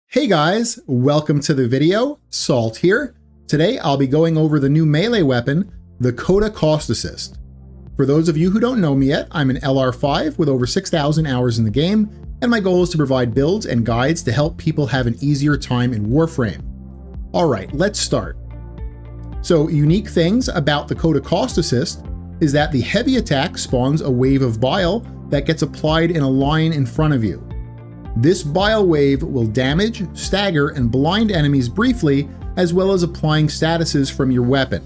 Hey guys, welcome to the video. Salt here. Today I'll be going over the new melee weapon, the Coda Caustacyst. For those of you who don't know me yet, I'm an LR5 with over 6,000 hours in the game, and my goal is to provide builds and guides to help people have an easier time in Warframe. Alright, let's start. So, unique things about the Coda Caustacyst is that the heavy attack spawns a wave of bile that gets applied in a line in front of you. This bile wave will damage, stagger, and blind enemies briefly, as well as applying statuses from your weapon.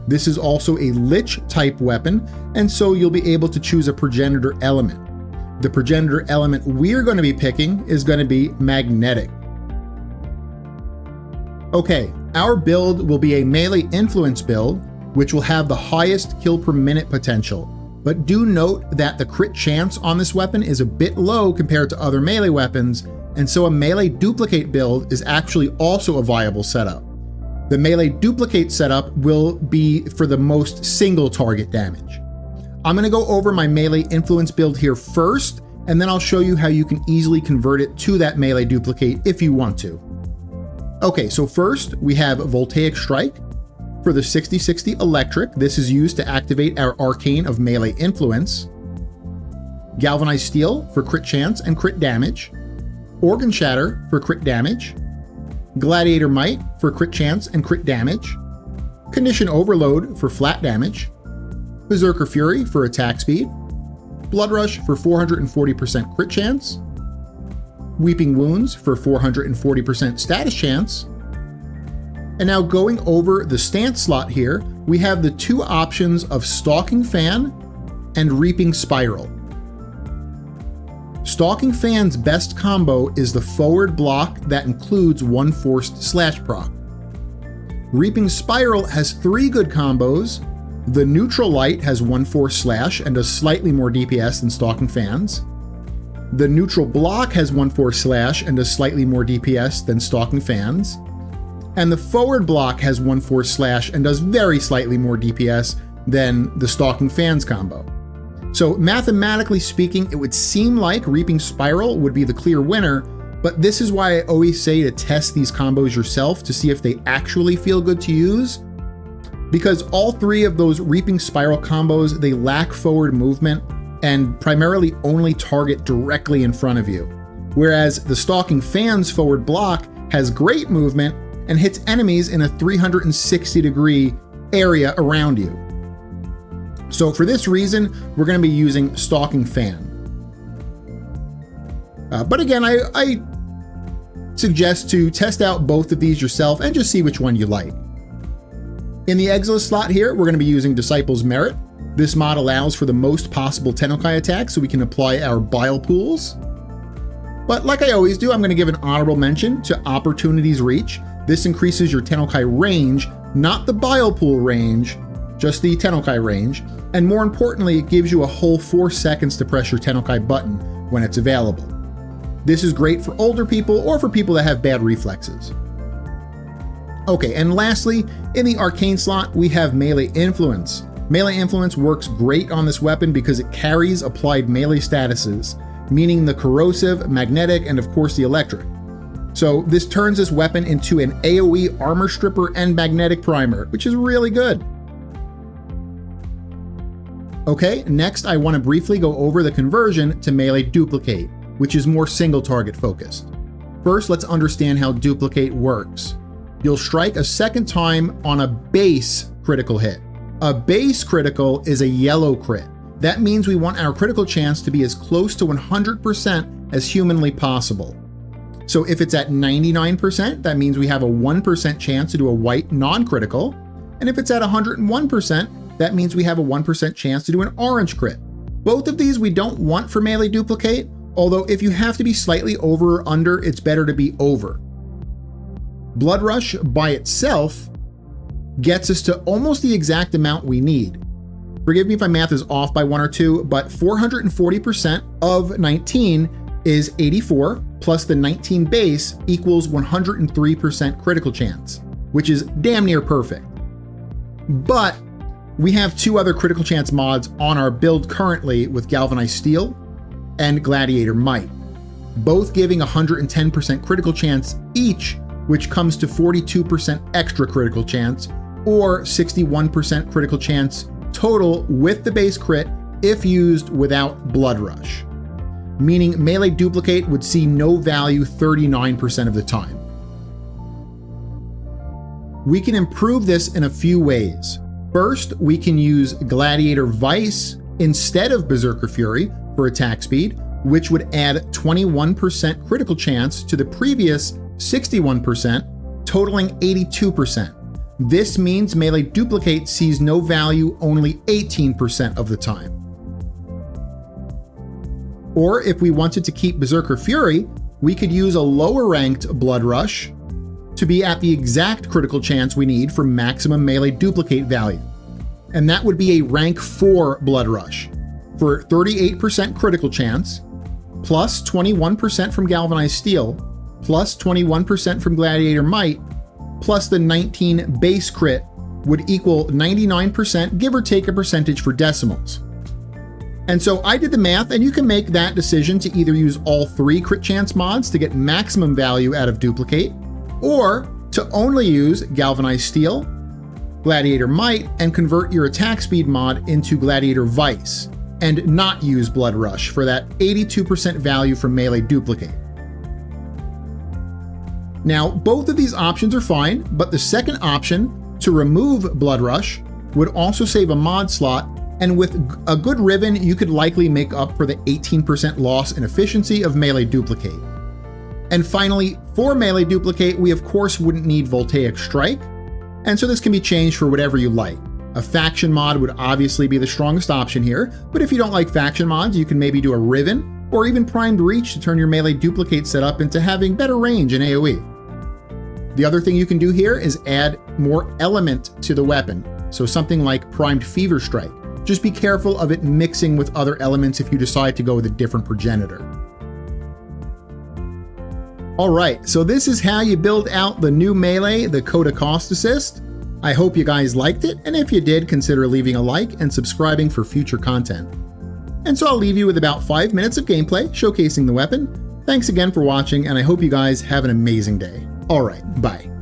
This is also a Lich type weapon, and so you'll be able to choose a progenitor element. The progenitor element we're going to be picking is going to be magnetic. Okay, our build will be a melee influence build, which will have the highest kill per minute potential. But do note that the crit chance on this weapon is a bit low compared to other melee weapons, and so a melee duplicate build is actually also a viable setup. The melee duplicate setup will be for the most single target damage. I'm going to go over my melee influence build here first, and then I'll show you how you can easily convert it to that melee duplicate if you want to. Okay, so first we have Voltaic Strike. For the 60/60 electric, this is used to activate our arcane of melee influence. Galvanized Steel for crit chance and crit damage. Organ Shatter for crit damage. Gladiator Might for crit chance and crit damage. Condition Overload for flat damage. Berserker Fury for attack speed. Blood Rush for 440% crit chance. Weeping Wounds for 440% status chance. And now going over the stance slot here, we have the two options of Stalking Fan and Reaping Spiral. Stalking Fan's best combo is the forward block that includes one forced slash proc. Reaping Spiral has three good combos. The Neutral Light has one forced slash and does slightly more DPS than Stalking Fan's. The Neutral Block has one forced slash and does slightly more DPS than Stalking Fan's. And the forward block has one force slash and does very slightly more DPS than the Stalking Fans combo. So mathematically speaking, it would seem like Reaping Spiral would be the clear winner, but this is why I always say to test these combos yourself to see if they actually feel good to use. Because all three of those Reaping Spiral combos, they lack forward movement and primarily only target directly in front of you. Whereas the Stalking Fans forward block has great movement and hits enemies in a 360-degree area around you. So for this reason, we're going to be using Stalking Fan. But again, I suggest to test out both of these yourself and just see which one you like. In the Exiles slot here, we're going to be using Disciple's Merit. This mod allows for the most possible Tennokai attacks so we can apply our bile pools. But like I always do, I'm going to give an honorable mention to Opportunity's Reach. This increases your Tennokai range, not the bile pool range, just the Tennokai range, and more importantly, it gives you a whole 4 seconds to press your Tennokai button when it's available. This is great for older people or for people that have bad reflexes. Okay, and lastly, in the Arcane slot, we have Melee Influence. Melee Influence works great on this weapon because it carries applied melee statuses, meaning the Corrosive, Magnetic, and of course the Electric. So this turns this weapon into an AoE armor stripper and magnetic primer, which is really good. Okay, next I want to briefly go over the conversion to melee duplicate, which is more single target focused. First, let's understand how duplicate works. You'll strike a second time on a base critical hit. A base critical is a yellow crit. That means we want our critical chance to be as close to 100% as humanly possible. So if it's at 99%, that means we have a 1% chance to do a white non-critical. And if it's at 101%, that means we have a 1% chance to do an orange crit. Both of these we don't want for melee duplicate, although if you have to be slightly over or under, it's better to be over. Blood Rush by itself gets us to almost the exact amount we need. Forgive me if my math is off by 1 or 2, but 440% of 19 is 84, plus the 19 base equals 103% critical chance, which is damn near perfect. But we have 2 other critical chance mods on our build currently with Galvanized Steel and Gladiator Might. both giving 110% critical chance each, which comes to 42% extra critical chance, or 61% critical chance total with the base crit if used without Blood Rush, meaning melee duplicate would see no value 39% of the time. We can improve this in a few ways. First, we can use Gladiator Vice instead of Berserker Fury for attack speed, which would add 21% critical chance to the previous 61%, totaling 82%. This means melee duplicate sees no value only 18% of the time. Or if we wanted to keep Berserker Fury, we could use a lower ranked Blood Rush to be at the exact critical chance we need for maximum melee duplicate value. And that would be a rank 4 Blood Rush for 38% critical chance, plus 21% from Galvanized Steel, plus 21% from Gladiator Might, plus the 19 base crit would equal 99%, give or take a percentage for decimals. And so I did the math, and you can make that decision to either use all 3 crit chance mods to get maximum value out of duplicate, or to only use Galvanized Steel, Gladiator Might, and convert your attack speed mod into Gladiator Vice, and not use Blood Rush for that 82% value from melee duplicate. Now, both of these options are fine, but the second option, to remove Blood Rush, would also save a mod slot, and with a good Riven, you could likely make up for the 18% loss in efficiency of melee duplicate. And finally, for melee duplicate, we of course wouldn't need Voltaic Strike, and so this can be changed for whatever you like. A faction mod would obviously be the strongest option here, but if you don't like faction mods, you can maybe do a Riven, or even Primed Reach to turn your melee duplicate setup into having better range in AoE. The other thing you can do here is add more element to the weapon, so something like Primed Fever Strike. Just be careful of it mixing with other elements if you decide to go with a different progenitor. Alright, so this is how you build out the new melee, the Coda Caustacyst. I hope you guys liked it, and if you did, consider leaving a like and subscribing for future content. And so I'll leave you with about 5 minutes of gameplay showcasing the weapon. Thanks again for watching, and I hope you guys have an amazing day. Alright, bye.